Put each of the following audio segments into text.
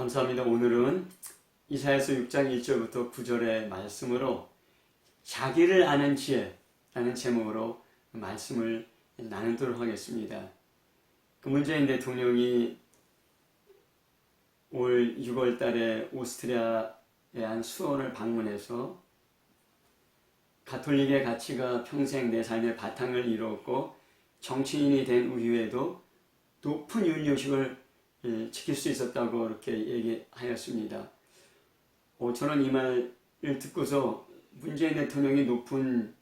감사합니다. 오늘은 이사야서 6장 1절부터 9절의 말씀으로 자기를 아는 지혜라는 제목으로 말씀을 나누도록 하겠습니다. 문재인 대통령이 올 6월 달에 오스트리아의 한 수원을 방문해서 가톨릭의 가치가 평생 내 삶의 바탕을 이루었고 정치인이 된 이후에도 높은 윤리의식을 지킬 수 있었다고 이렇게 얘기하였습니다. 저는 이 말을 듣고서 문재인 대통령이 높은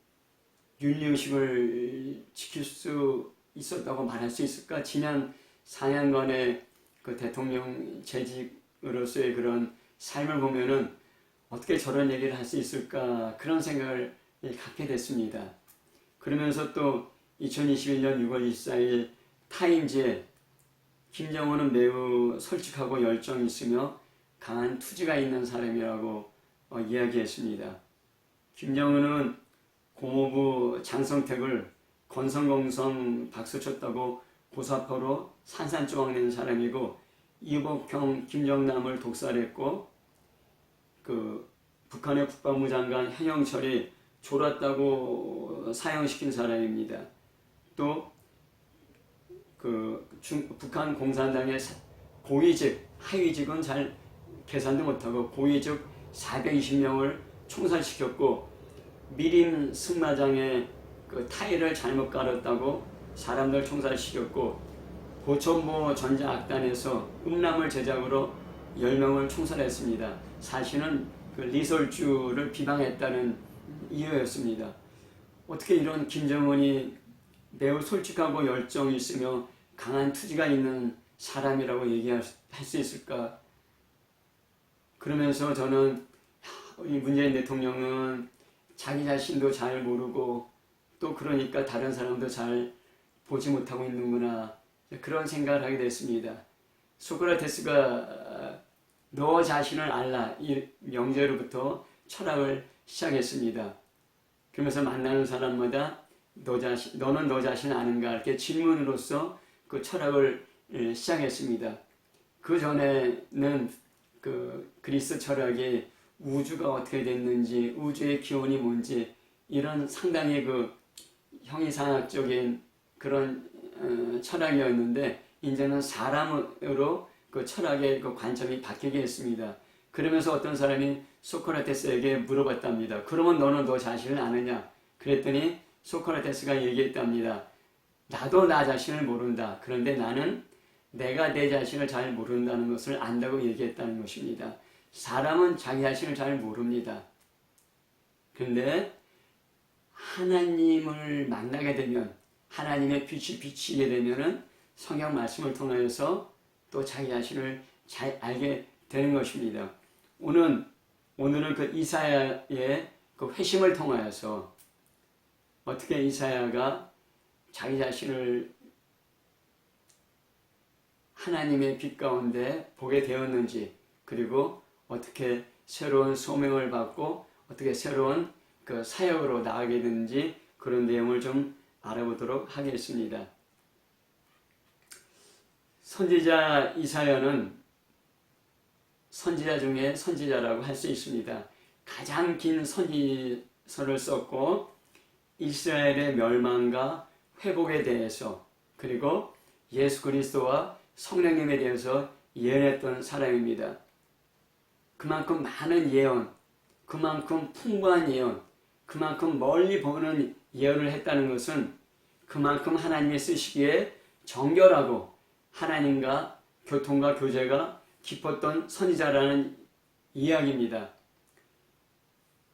윤리의식을 지킬 수 있었다고 말할 수 있을까? 지난 4년간의 그 대통령 재직으로서의 그런 삶을 보면은 어떻게 저런 얘기를 할 수 있을까? 그런 생각을 갖게 됐습니다. 그러면서 또 2021년 6월 24일 타임즈에 김정은은 매우 솔직하고 열정이 있으며 강한 투지가 있는 사람이라고 이야기했습니다. 김정은은 고모부 장성택을 건성건성 박수쳤다고 고사포로 산산조각낸 사람이고 이복형 김정남을 독살했고 북한의 국방부 장관 현영철이 졸았다고 사형시킨 사람입니다. 또 북한 공산당의 고위직, 하위직은 잘 계산도 못하고 고위직 420명을 총살시켰고 미림 승마장에 타일을 잘못 깔았다고 사람들 총살시켰고 고천모 전자악단에서 음란물 제작으로 10명을 총살했습니다. 사실은 리설주를 비방했다는 이유였습니다. 어떻게 이런 김정은이 매우 솔직하고 열정이 있으며 강한 투지가 있는 사람이라고 얘기할 수 있을까? 그러면서 저는 이 문재인 대통령은 자기 자신도 잘 모르고 또 그러니까 다른 사람도 잘 보지 못하고 있는구나, 그런 생각을 하게 됐습니다. 소크라테스가 너 자신을 알라 이 명제로부터 철학을 시작했습니다. 그러면서 만나는 사람마다 너는 너 자신 아는가? 이렇게 질문으로써 그 철학을 시작했습니다. 그 전에는 그리스 철학이 우주가 어떻게 됐는지, 우주의 기원이 뭔지, 이런 상당히 형이상학적인 그런 철학이었는데, 이제는 사람으로 그 철학의 관점이 바뀌게 했습니다. 그러면서 어떤 사람이 소크라테스에게 물어봤답니다. 그러면 너는 너 자신을 아느냐? 그랬더니 소크라테스가 얘기했답니다. 나도 나 자신을 모른다. 그런데 나는 내가 내 자신을 잘 모른다는 것을 안다고 얘기했다는 것입니다. 사람은 자기 자신을 잘 모릅니다. 그런데 하나님을 만나게 되면, 하나님의 빛이 비치게 되면은 성경 말씀을 통해서 또 자기 자신을 잘 알게 되는 것입니다. 오늘은 그 이사야의 그 회심을 통하여서 어떻게 이사야가 자기 자신을 하나님의 빛 가운데 보게 되었는지, 그리고 어떻게 새로운 소명을 받고 어떻게 새로운 그 사역으로 나아가게 되는지, 그런 내용을 좀 알아보도록 하겠습니다. 선지자 이사야는 선지자 중에 선지자라고 할 수 있습니다. 가장 긴 선지서를 썼고 이스라엘의 멸망과 회복에 대해서, 그리고 예수 그리스도와 성령님에 대해서 예언했던 사람입니다. 그만큼 많은 예언, 그만큼 풍부한 예언, 그만큼 멀리 보는 예언을 했다는 것은 그만큼 하나님이 쓰시기에 정결하고 하나님과 교통과 교제가 깊었던 선지자라는 이야기입니다.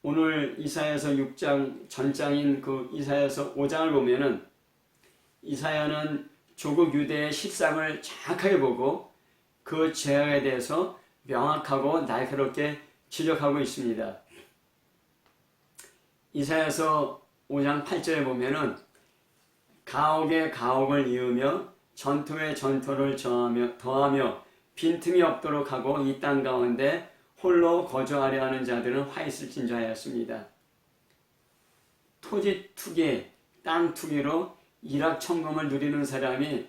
오늘 이사야서 6장 전장인 그 이사야서 5장을 보면은 이사야는 조국 유대의 실상을 정확하게 보고 그 죄악에 대해서 명확하고 날카롭게 지적하고 있습니다. 이사야서 5장 8절에 보면은 가옥에 가옥을 이으며 전투에 전투를 더하며 빈틈이 없도록 하고 이 땅 가운데 홀로 거주하려 하는 자들은 화 있을진저 하였습니다. 토지 투기, 땅 투기로 일확천금을 누리는 사람이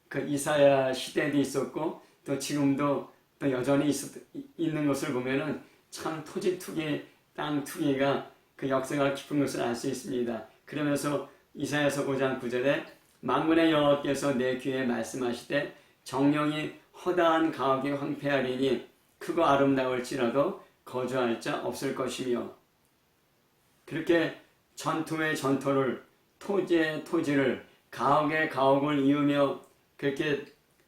그 이사야 시대에도 있었고 또 지금도 또 여전히 있는 것을 보면은 참 토지 투기, 땅 투기가 그 역사가 깊은 것을 알 수 있습니다. 그러면서 이사야서 5장 9절에 만군의 여호와께서 내 귀에 말씀하시되 정령이 허다한 가옥이 황폐하리니 크고 아름다울지라도 거주할 자 없을 것이며, 그렇게 전투의 전투를, 토지의 토지를, 가옥의 가옥을 이으며 그렇게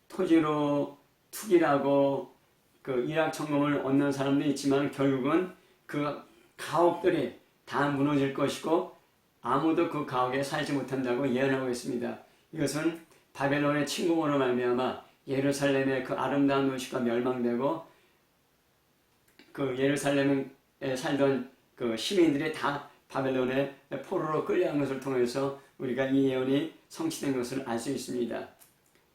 토지로 투기라고 그 일확천금을 얻는 사람도 있지만 결국은 그 가옥들이 다 무너질 것이고 아무도 그 가옥에 살지 못한다고 예언하고 있습니다. 이것은 바벨론의 침공으로 말미암아 예루살렘의 그 아름다운 도시가 멸망되고 그 예루살렘에 살던 그 시민들이 다 바벨론의 포로로 끌려간 것을 통해서 우리가 이 예언이 성취된 것을 알 수 있습니다.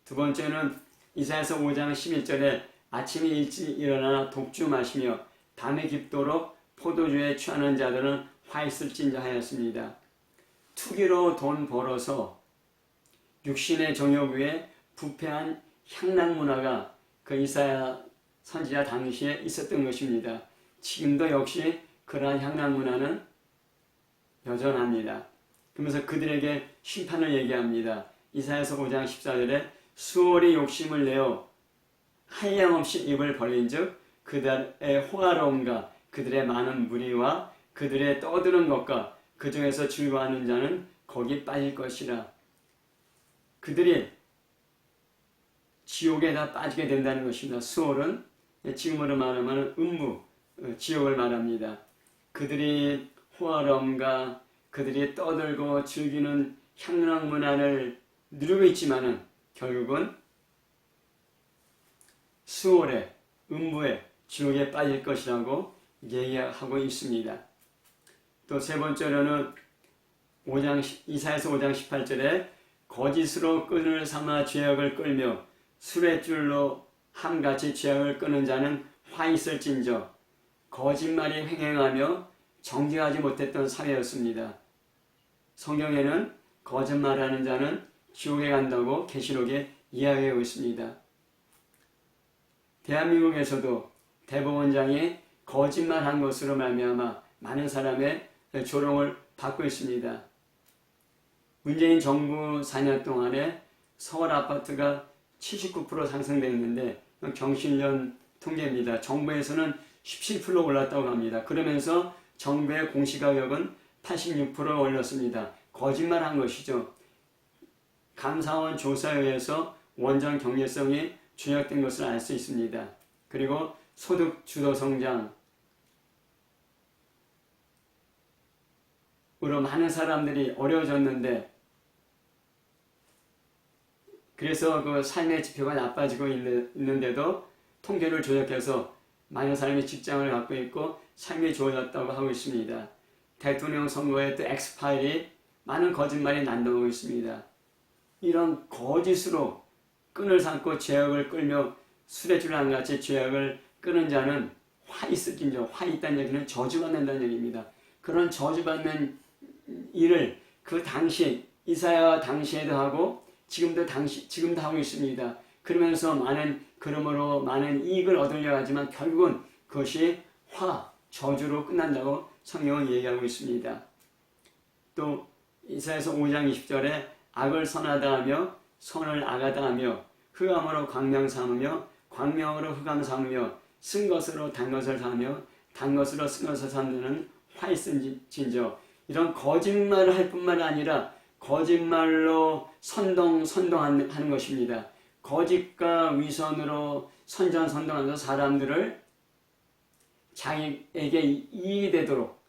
두 번째는 이사야서 5장 11절에 아침에 일찍 일어나 독주 마시며 밤에 깊도록 포도주에 취하는 자들은 화 있을진저 하였습니다. 투기로 돈 벌어서 육신의 정욕 위에 부패한 향락 문화가 그 이사야 선지자 당시에 있었던 것입니다. 지금도 역시 그러한 향락 문화는 여전합니다. 그러면서 그들에게 심판을 얘기합니다. 이사야서 5장 14절에 수월이 욕심을 내어 한량없이 입을 벌린 즉 그들의 호화로움과 그들의 많은 무리와 그들의 떠드는 것과 그 중에서 즐거워하는 자는 거기 빠질 것이라. 그들이 지옥에 다 빠지게 된다는 것입니다. 수월은 지금으로 말하면 음부, 지옥을 말합니다. 그들이 호화로움과 그들이 떠들고 즐기는 향락 문화를 누리고 있지만은 결국은 수월에, 음부에, 지옥에 빠질 것이라고 얘기하고 있습니다. 또 세 번째로는 이사야서 5장 18절에 거짓으로 끈을 삼아 죄악을 끌며 수레줄로 함같이 죄악을 끄는 자는 화 있을진저. 거짓말이 횡행하며 정직하지 못했던 사회였습니다. 성경에는 거짓말하는 자는 지옥에 간다고 계시록에 이야기하고 있습니다. 대한민국에서도 대법원장이 거짓말한 것으로 말미암아 많은 사람의 조롱을 받고 있습니다. 문재인 정부 4년 동안에 서울 아파트가 79% 상승됐는데 경실련 통계입니다. 정부에서는 17% 올랐다고 합니다. 그러면서 정부의 공시가격은 86% 올렸습니다. 거짓말한 것이죠. 감사원 조사에 의해서 원전 경제성이 조작된 것을 알 수 있습니다. 그리고 소득 주도 성장으로 많은 사람들이 어려워졌는데 그래서 그 삶의 지표가 나빠지고 있는데도 통계를 조작해서 많은 사람이 직장을 갖고 있고 삶이 좋아졌다고 하고 있습니다. 대통령 선거에 또 엑스파일이 많은 거짓말이 난동하고 있습니다. 이런 거짓으로 끈을 삼고 죄악을 끌며 수레줄랑 같이 죄악을 끄는 자는 화 있을진저. 화 있다는 얘기는 저주받는다는 얘기입니다. 그런 저주받는 일을 그 당시 이사야 당시에도 하고 지금도 하고 있습니다. 그러면서 그러므로 많은 이익을 얻으려 하지만 결국은 그것이 저주로 끝난다고 성경은 얘기하고 있습니다. 또 이사야서 5장 20절에 악을 선하다 하며 선을 악하다 하며 흑암으로 광명 삼으며 광명으로 흑암 삼으며 쓴 것으로 단 것을 사며 단 것으로 쓴 것을 삼는 화 있을진저. 이런 거짓말을 할 뿐만 아니라 거짓말로 선동하는 것입니다. 거짓과 위선으로 선전하면서 사람들을 자기에게 이익이 되도록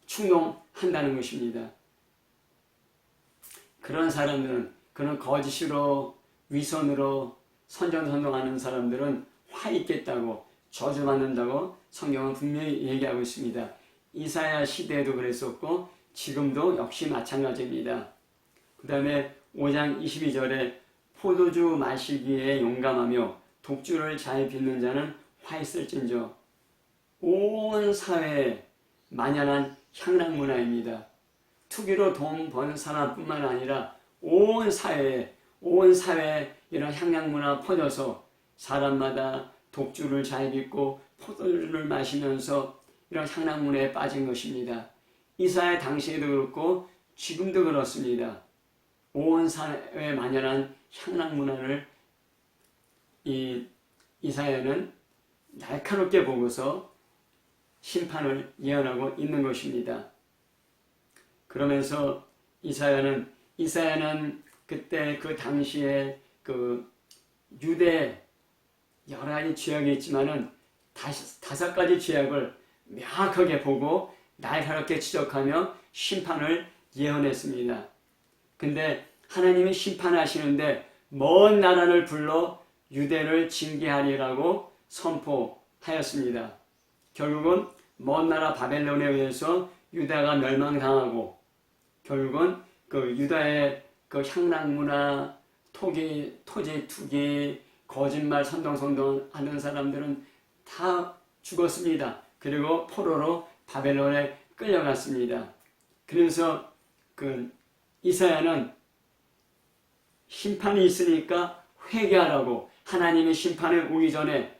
충동한다는 것입니다. 그런 사람들은, 그런 거짓으로 위선으로 선전하는 사람들은 화 있겠다고, 저주받는다고 성경은 분명히 얘기하고 있습니다. 이사야 시대에도 그랬었고 지금도 역시 마찬가지입니다. 그 다음에 5장 22절에 포도주 마시기에 용감하며 독주를 잘 빚는 자는 화 있을진저. 온 사회에 만연한 향락 문화입니다. 투기로 돈 버는 사람뿐만 아니라 온 사회에 이런 향락 문화 퍼져서 사람마다 독주를 잘 빚고 포도주를 마시면서 이런 향락문화에 빠진 것입니다. 이사야 당시에도 그렇고 지금도 그렇습니다. 온 사회에 만연한 향락문화를 이사야는 날카롭게 보고서 심판을 예언하고 있는 것입니다. 그러면서 이사야는 그때 그 당시에 그 유대 여러 가지 죄악이 있지만은 5가지 죄악을 명확하게 보고 날카롭게 지적하며 심판을 예언했습니다. 근데 하나님이 심판하시는데 먼 나라를 불러 유대를 징계하리라고 선포하였습니다. 결국은 먼 나라 바벨론에 의해서 유다가 멸망당하고 결국은 그 유다의 그 향락문화, 토지 투기, 거짓말 선동하는 사람들은 다 죽었습니다. 그리고 포로로 바벨론에 끌려갔습니다. 그래서 그 이사야는 심판이 있으니까 회개하라고, 하나님의 심판이 오기 전에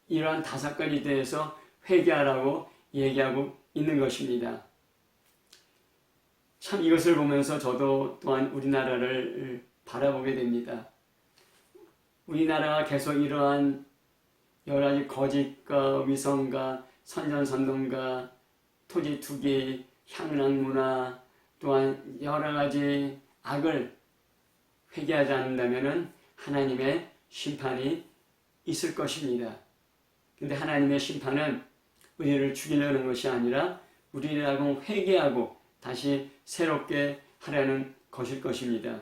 이러한 5가지에 대해서 회개하라고 얘기하고 있는 것입니다. 참 이것을 보면서 저도 또한 우리나라를 바라보게 됩니다. 우리나라가 계속 이러한 여러 가지 거짓과 위선과 선전선동과 토지 투기, 향락문화 또한 여러 가지 악을 회개하지 않는다면 하나님의 심판이 있을 것입니다. 근데 하나님의 심판은 우리를 죽이려는 것이 아니라 우리라고 회개하고 다시 새롭게 하려는 것일 것입니다.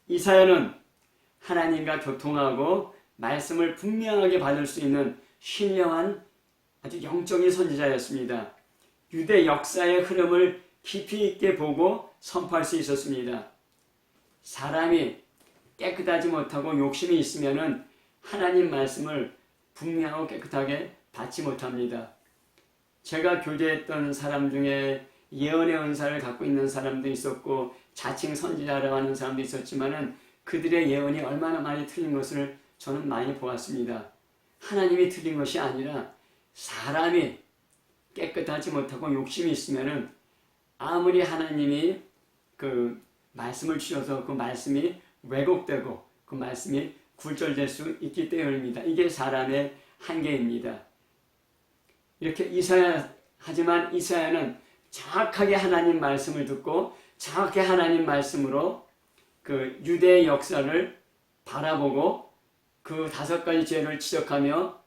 이사야는 하나님과 교통하고 말씀을 분명하게 받을 수 있는 신령한 아주 영적인 선지자였습니다. 유대 역사의 흐름을 깊이 있게 보고 선포할 수 있었습니다. 사람이 깨끗하지 못하고 욕심이 있으면 하나님 말씀을 분명하고 깨끗하게 받지 못합니다. 제가 교제했던 사람 중에 예언의 은사를 갖고 있는 사람도 있었고 자칭 선지자라고 하는 사람도 있었지만 그들의 예언이 얼마나 많이 틀린 것을 저는 많이 보았습니다. 하나님이 틀린 것이 아니라 사람이 깨끗하지 못하고 욕심이 있으면 아무리 하나님이 그 말씀을 주셔서 그 말씀이 왜곡되고 그 말씀이 굴절될 수 있기 때문입니다. 이게 사람의 한계입니다. 이렇게 하지만 이사야는 정확하게 하나님 말씀을 듣고 정확히 하나님 말씀으로 그 유대의 역사를 바라보고 그 5가지 죄를 지적하며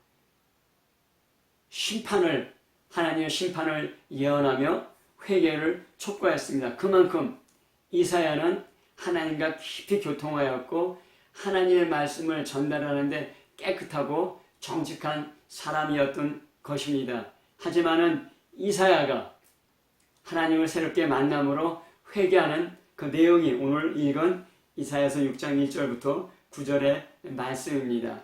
하나님의 심판을 예언하며 회개를 촉구했습니다. 그만큼 이사야는 하나님과 깊이 교통하였고 하나님의 말씀을 전달하는데 깨끗하고 정직한 사람이었던 것입니다. 하지만은 이사야가 하나님을 새롭게 만남으로 회개하는 그 내용이 오늘 읽은 이사야서 6장 1절부터 9절의 말씀입니다.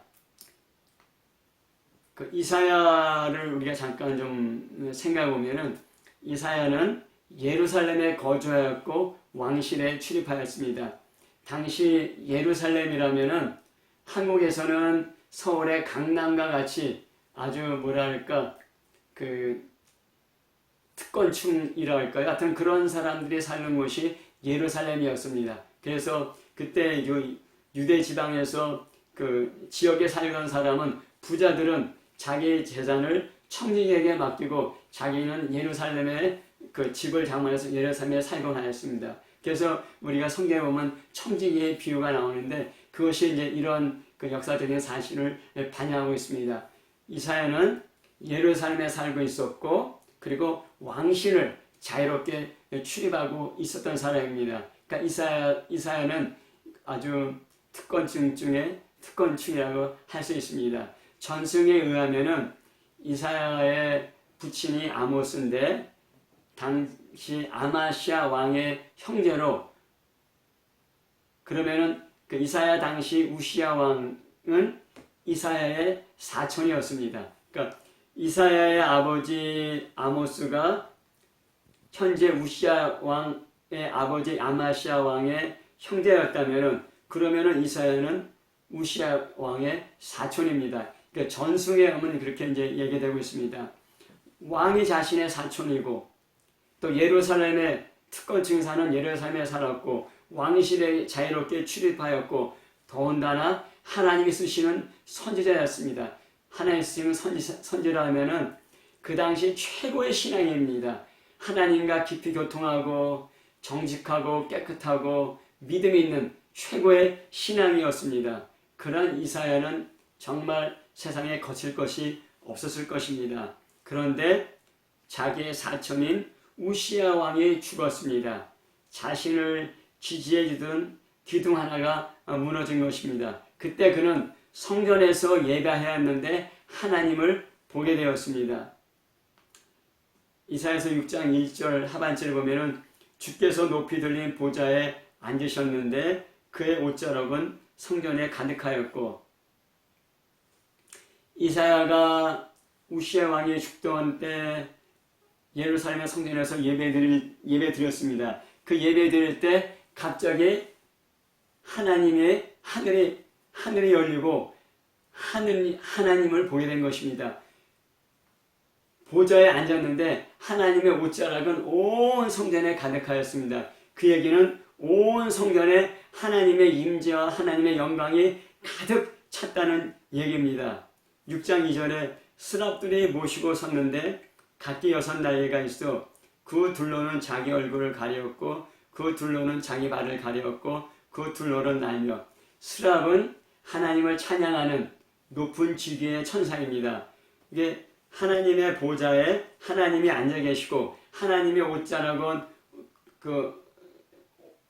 그 이사야를 우리가 잠깐 좀 생각해 보면은 이사야는 예루살렘에 거주하였고 왕실에 출입하였습니다. 당시 예루살렘이라면은 한국에서는 서울의 강남과 같이 아주 그 특권층이라 할까요? 하여튼 그런 사람들이 사는 곳이 예루살렘이었습니다. 그래서 그때 유대 지방에서 그 지역에 살던 사람은 부자들은 자기 재산을 청지기에게 맡기고 자기는 예루살렘에 그 집을 장만해서 예루살렘에 살곤 하였습니다. 그래서 우리가 성경에 보면 청지기의 비유가 나오는데 그것이 이제 이런 그 역사적인 사실을 반영하고 있습니다. 이사야는 예루살렘에 살고 있었고 그리고 왕실을 자유롭게 출입하고 있었던 사람입니다. 그러니까 이사야는 아주 특권층 중에 특권층이라고 할 수 있습니다. 전승에 의하면은 이사야의 부친이 아모스인데 당시 아마시아 왕의 형제로 그러면은 그 이사야 당시 우시야 왕은 이사야의 사촌이었습니다. 그러니까 이사야의 아버지 아모스가 현재 우시야 왕의 아버지 아마시아 왕의 형제였다면은 그러면은 이사야는 우시아 왕의 사촌입니다. 그러니까 전승에 보면 그렇게 이제 얘기되고 있습니다. 왕이 자신의 사촌이고 또 예루살렘의 특권층 사는 예루살렘에 살았고 왕실에 자유롭게 출입하였고 더군다나 하나님이 쓰시는 선지자였습니다. 하나님이 쓰시는 선지라 하면은 그 당시 최고의 신앙입니다. 하나님과 깊이 교통하고 정직하고 깨끗하고 믿음이 있는 최고의 신앙이었습니다. 그런 이사야는 정말 세상에 거칠 것이 없었을 것입니다. 그런데 자기의 사촌인 우시아 왕이 죽었습니다. 자신을 지지해주던 기둥 하나가 무너진 것입니다. 그때 그는 성전에서 예배해야 했는데 하나님을 보게 되었습니다. 이사야서 6장 1절 하반절을 보면은 주께서 높이 들린 보좌에 앉으셨는데 그의 옷자락은 성전에 가득하였고, 이사야가 우시아 왕이 죽던 때 예루살렘의 성전에서 예배 드렸습니다. 그 예배 드릴 때 갑자기 하나님의 하늘이 열리고 하나님을 보게 된 것입니다. 보좌에 앉았는데 하나님의 옷자락은 온 성전에 가득하였습니다. 그 얘기는 온 성전에 하나님의 임재와 하나님의 영광이 가득 찼다는 얘기입니다. 6장 2절에 스랍들이 모시고 섰는데 각기 6날개가 있어 그 둘로는 자기 얼굴을 가리었고 그 둘로는 자기 발을 가리었고 그 둘로는 날며, 스랍은 하나님을 찬양하는 높은 지위의 천사입니다. 이게 하나님의 보좌에 하나님이 앉아 계시고 하나님의 옷자락은 그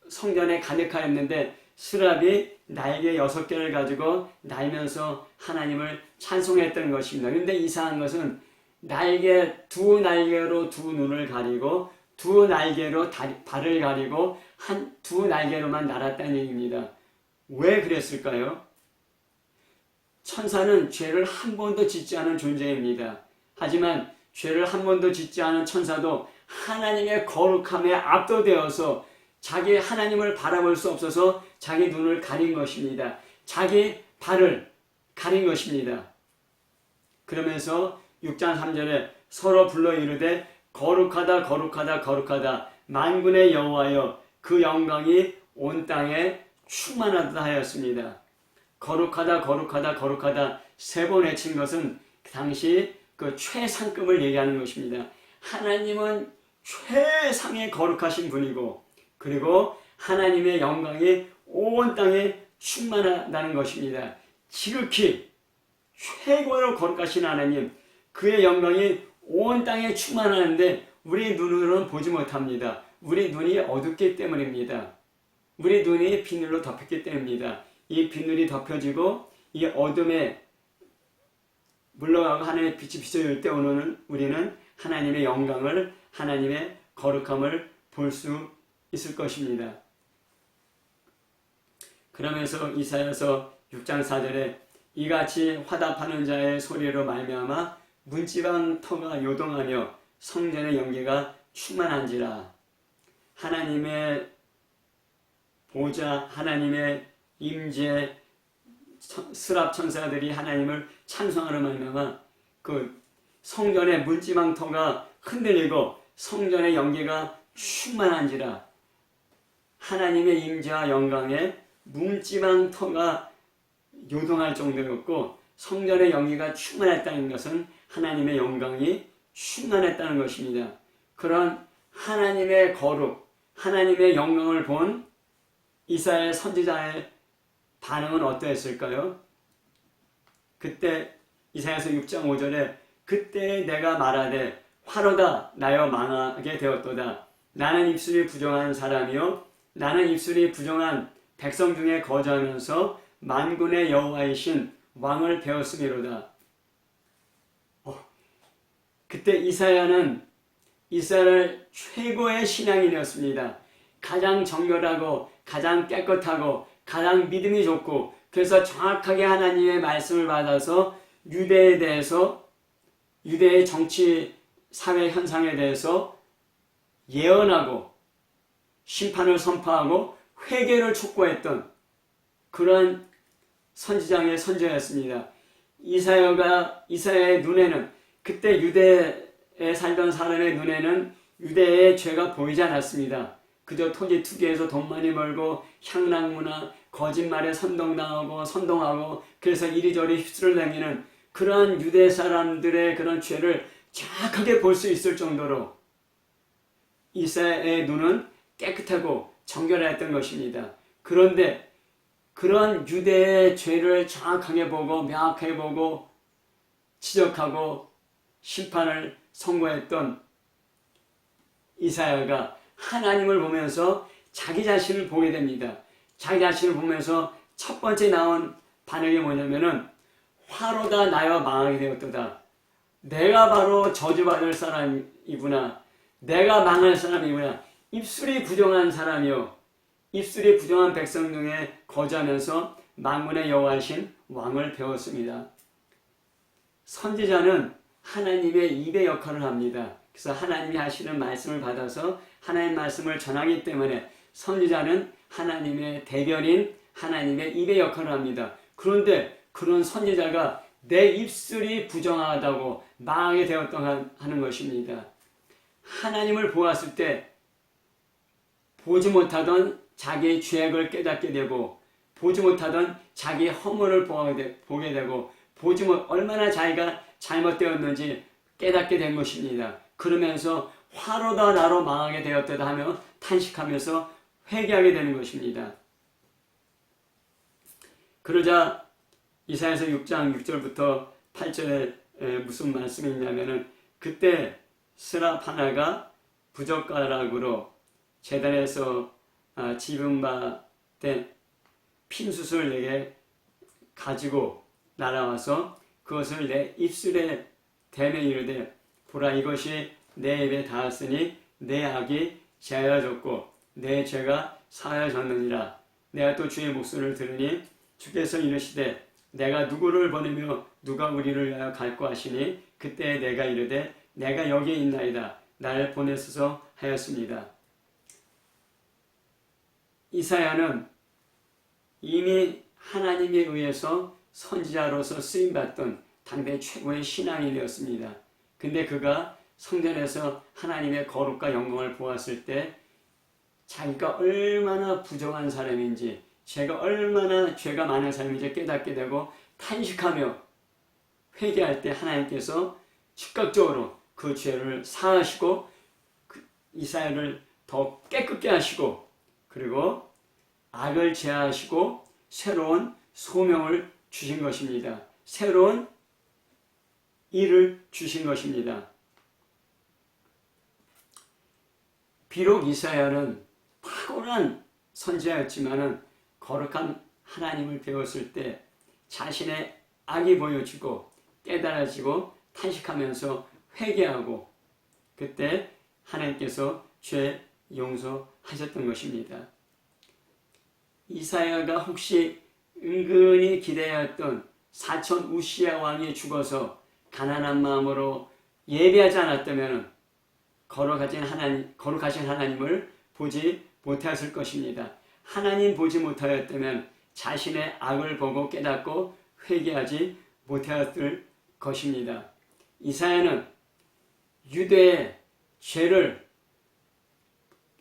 성전에 가득하였는데 스랍이 날개 6개를 가지고 날면서 하나님을 찬송했던 것입니다. 그런데 이상한 것은 두 날개로 두 눈을 가리고 두 날개로 발을 가리고 두 날개로만 날았다는 얘기입니다. 왜 그랬을까요? 천사는 죄를 한 번도 짓지 않은 존재입니다. 하지만 죄를 한 번도 짓지 않은 천사도 하나님의 거룩함에 압도되어서 자기 하나님을 바라볼 수 없어서 자기 눈을 가린 것입니다. 자기 발을 가린 것입니다. 그러면서 6장 3절에 서로 불러 이르되 거룩하다 거룩하다 거룩하다 만군의 여호와여 그 영광이 온 땅에 충만하다 하였습니다. 거룩하다 거룩하다 거룩하다 3번 외친 것은 당시 그 최상급을 얘기하는 것입니다. 하나님은 최상의 거룩하신 분이고 그리고 하나님의 영광이 온 땅에 충만하다는 것입니다. 지극히 최고로 거룩하신 하나님, 그의 영광이 온 땅에 충만하는데 우리 눈으로는 보지 못합니다. 우리 눈이 어둡기 때문입니다. 우리 눈이 비늘로 덮였기 때문입니다. 이 비늘이 덮여지고 이 어둠에 물러가고 하나님의 빛이 비춰질 때 우리는 하나님의 영광을, 하나님의 거룩함을 볼 수 있을 것입니다. 그러면서 이사야서 6장 4절에 이같이 화답하는 자의 소리로 말미암아 문지방 터가 요동하며 성전의 연기가 충만한지라. 하나님의 보좌, 하나님의 임재, 스랍 천사들이 하나님을 찬송하는 말미암아 그 성전의 문지방 터가 흔들리고 성전의 연기가 충만한지라. 하나님의 임재와 영광에 문지방 터가 요동할 정도였고 성전의 연기가 충만했다는 것은 하나님의 영광이 충만했다는 것입니다. 그런 하나님의 거룩, 하나님의 영광을 본 이사야 선지자의 반응은 어떠했을까요? 그때 이사야서 6장 5절에 그때 내가 말하되 화로다 나여 망하게 되었도다. 나는 입술이 부정한 사람이요 나는 입술이 부정한 백성 중에 거주하면서 만군의 여호와이신 왕을 배웠음이로다. 그때 이사야는 이스라엘 최고의 신앙인이었습니다. 가장 정결하고 가장 깨끗하고 가장 믿음이 좋고 그래서 정확하게 하나님의 말씀을 받아서 유대에 대해서 유대의 정치 사회 현상에 대해서 예언하고 심판을 선포하고 회개를 촉구했던 그런 선지자의 선지자였습니다. 이사야의 눈에는, 그때 유대에 살던 사람의 눈에는 유대의 죄가 보이지 않았습니다. 그저 토지 투기해서 돈 많이 벌고 향락문화, 거짓말에 선동하고 그래서 이리저리 휩쓸어 다니는 그러한 유대 사람들의 그런 죄를 정확하게 볼 수 있을 정도로 이사야의 눈은 깨끗하고 정결했던 것입니다. 그런데 그런 유대의 죄를 정확하게 보고 명확하게 보고 지적하고 심판을 선고했던 이사야가 하나님을 보면서 자기 자신을 보게 됩니다. 자기 자신을 보면서 첫 번째 나온 반응이 뭐냐면은 화로다 나여 망하게 되었도다. 내가 바로 저주받을 사람이구나. 내가 망할 사람이구나. 입술이 부정한 사람이요. 입술이 부정한 백성 중에 거주하면서 만군의 여호와이신 왕을 배웠습니다. 선지자는 하나님의 입의 역할을 합니다. 그래서 하나님이 하시는 말씀을 받아서 하나님의 말씀을 전하기 때문에 선지자는 하나님의 대변인, 하나님의 입의 역할을 합니다. 그런데 그런 선지자가 내 입술이 부정하다고 망하게 되었던 하는 것입니다. 하나님을 보았을 때 보지 못하던 자기의 죄악을 깨닫게 되고, 보지 못하던 자기의 허물을 보게 되고, 얼마나 자기가 잘못되었는지 깨닫게 된 것입니다. 그러면서 화로다 나로 망하게 되었다 하며 탄식하면서 회개하게 되는 것입니다. 그러자 이사야서 6장 6절부터 8절에 무슨 말씀이 있냐면은, 그때 스라파나가 부젓가락으로 제단에서 집은 바 된 핀숯을 내게 가지고 날아와서 그것을 내 입술에 대매 이르되, 보라 이것이 내 입에 닿았으니 내 악이 제하여졌고 내 죄가 사하여졌느니라. 내가 또 주의 목소리를 들으니 주께서 이르시되 내가 누구를 보내며 누가 우리를 위하여 갈고 하시니 그때 내가 이르되 내가 여기에 있나이다. 나를 보내소서 하였습니다. 이사야는 이미 하나님에 의해서 선지자로서 쓰임받던 당대 최고의 신앙인이었습니다. 근데 그가 성전에서 하나님의 거룩과 영광을 보았을 때 자기가 얼마나 부정한 사람인지, 제가 얼마나 죄가 많은 사람인지 깨닫게 되고 탄식하며 회개할 때 하나님께서 즉각적으로 그 죄를 사하시고 이사야를 더 깨끗게 하시고, 그리고 악을 제하시고 새로운 소명을 주신 것입니다. 새로운 일을 주신 것입니다. 비록 이사야는 탁월한 선지자였지만은 거룩한 하나님을 배웠을 때 자신의 악이 보여지고 깨달아지고 탄식하면서 회개하고, 그때 하나님께서 죄 용서하셨던 것입니다. 이사야가 혹시 은근히 기대했던 사촌 우시야 왕이 죽어서 가난한 마음으로 예배하지 않았다면 거룩하신 하나님을 보지 못했을 것입니다. 하나님 보지 못하였다면 자신의 악을 보고 깨닫고 회개하지 못하였을 것입니다. 이사야는 유대의 죄를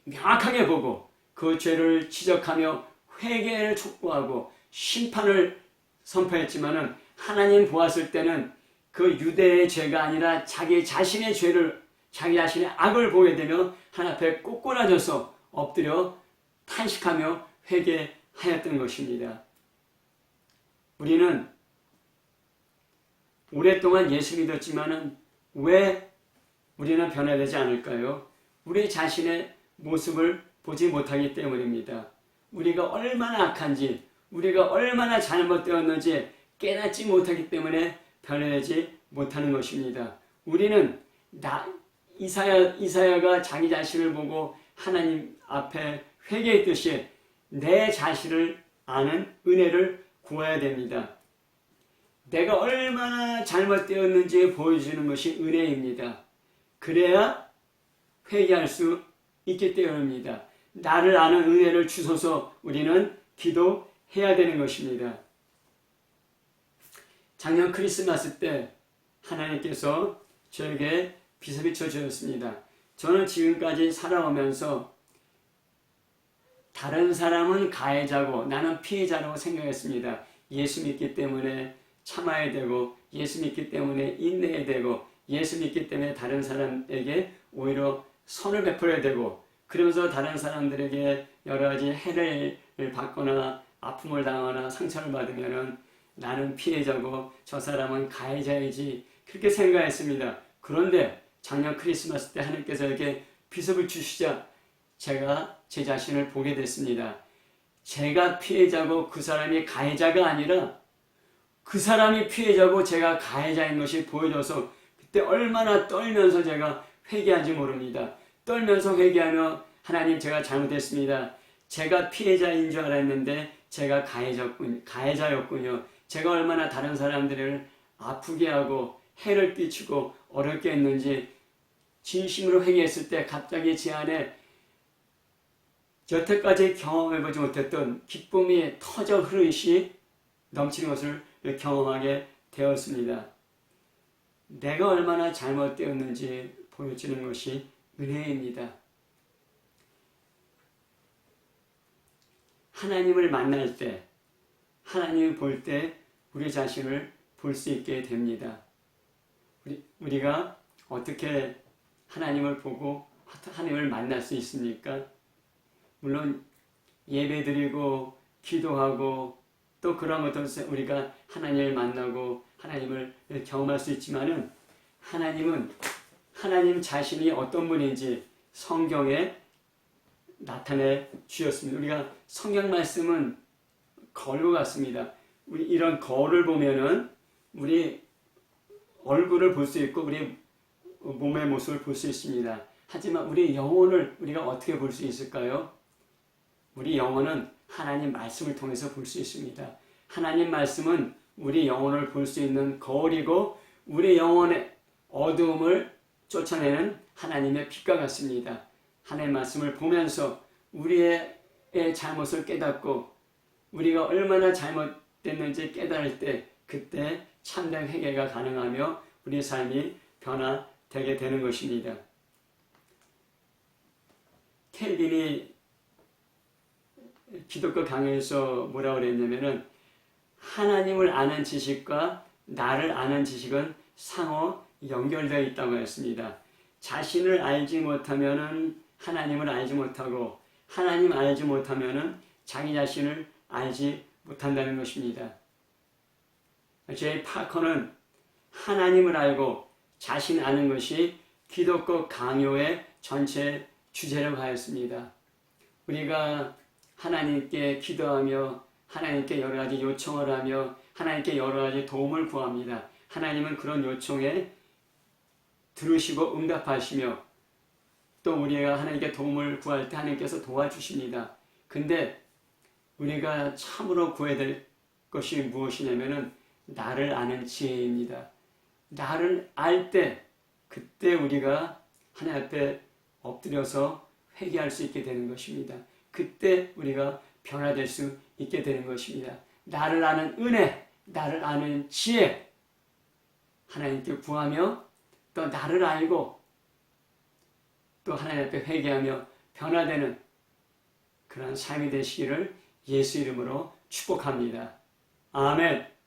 명확하게 보고 그 죄를 지적하며 회개를 촉구하고 심판을 선포했지만은, 하나님 보았을 때는 그 유대의 죄가 아니라 자기 자신의 죄를, 자기 자신의 악을 보게 되며 하나님 앞에 꼬꾸라져서 엎드려 탄식하며 회개하였던 것입니다. 우리는 오랫동안 예수 믿었지만은 왜 우리는 변화되지 않을까요? 우리 자신의 모습을 보지 못하기 때문입니다. 우리가 얼마나 악한지, 우리가 얼마나 잘못되었는지 깨닫지 못하기 때문에 변화되지 못하는 것입니다. 우리는 이사야가 자기 자신을 보고 하나님 앞에 회개했듯이 내 자신을 아는 은혜를 구해야 됩니다. 내가 얼마나 잘못되었는지 보여주는 것이 은혜입니다. 그래야 회개할 수 있기 때문입니다. 나를 아는 은혜를 주소서 우리는 기도해야 되는 것입니다. 작년 크리스마스 때 하나님께서 저에게 비서비춰 주셨습니다. 저는 지금까지 살아오면서 다른 사람은 가해자고 나는 피해자라고 생각했습니다. 예수 믿기 때문에 참아야 되고, 예수 믿기 때문에 인내해야 되고, 예수 믿기 때문에 다른 사람에게 오히려 선을 베풀어야 되고, 그러면서 다른 사람들에게 여러 가지 해를 받거나 아픔을 당하거나 상처를 받으면은 나는 피해자고 저 사람은 가해자이지, 그렇게 생각했습니다. 그런데 작년 크리스마스 때 하나님께서 이렇게 비석을 주시자 제가 제 자신을 보게 됐습니다. 제가 피해자고 그 사람이 가해자가 아니라 그 사람이 피해자고 제가 가해자인 것이 보여져서 그때 얼마나 떨면서 제가 회개한지 모릅니다. 떨면서 회개하며 하나님, 제가 잘못했습니다. 제가 피해자인 줄 알았는데 제가 가해자였군요. 제가 얼마나 다른 사람들을 아프게 하고 해를 끼치고 어렵게 했는지 진심으로 회개했을 때 갑자기 제 안에 여태까지 경험해보지 못했던 기쁨이 터져 흐르듯이 넘치는 것을 경험하게 되었습니다. 내가 얼마나 잘못되었는지 보여주는 것이 은혜입니다. 하나님을 만날 때, 하나님을 볼 때 우리 자신을 볼 수 있게 됩니다. 우리가 어떻게 하나님을 보고 하나님을 만날 수 있습니까? 물론 예배드리고 기도하고 또 그런 것도 우리가 하나님을 만나고 하나님을 경험할 수 있지만은, 하나님은 하나님 자신이 어떤 분인지 성경에 나타내 주셨습니다. 우리가 성경 말씀은 거울 같습니다. 우리 이런 거울을 보면은 우리 얼굴을 볼 수 있고 우리 몸의 모습을 볼 수 있습니다. 하지만 우리 영혼을 우리가 어떻게 볼 수 있을까요? 우리 영혼은 하나님 말씀을 통해서 볼 수 있습니다. 하나님 말씀은 우리 영혼을 볼 수 있는 거울이고 우리 영혼의 어두움을 쫓아내는 하나님의 빛과 같습니다. 하나님의 말씀을 보면서 우리의 잘못을 깨닫고 우리가 얼마나 잘못됐는지 깨달을 때 그때 참된 회개가 가능하며 우리 삶이 변화되게 되는 것입니다. 켈빈이 기독교 강의에서 뭐라고 그랬냐면은, 하나님을 아는 지식과 나를 아는 지식은 상호 연결되어 있다고 했습니다. 자신을 알지 못하면은 하나님을 알지 못하고, 하나님 알지 못하면은 자기 자신을 알지 못한다는 것입니다. 제이 파커는 하나님을 알고 자신 아는 것이 기독교 강요의 전체 주제라고 하였습니다. 우리가 하나님께 기도하며 하나님께 여러 가지 요청을 하며 하나님께 여러 가지 도움을 구합니다. 하나님은 그런 요청에 들으시고 응답하시며 또 우리가 하나님께 도움을 구할 때 하나님께서 도와주십니다. 근데 우리가 참으로 구해야 될 것이 무엇이냐면은 나를 아는 지혜입니다. 나를 알 때 그때 우리가 하나님 앞에 엎드려서 회개할 수 있게 되는 것입니다. 그때 우리가 변화될 수 있게 되는 것입니다. 나를 아는 은혜, 나를 아는 지혜, 하나님께 구하며 또 나를 알고 또 하나님 앞에 회개하며 변화되는 그런 삶이 되시기를 예수 이름으로 축복합니다. 아멘.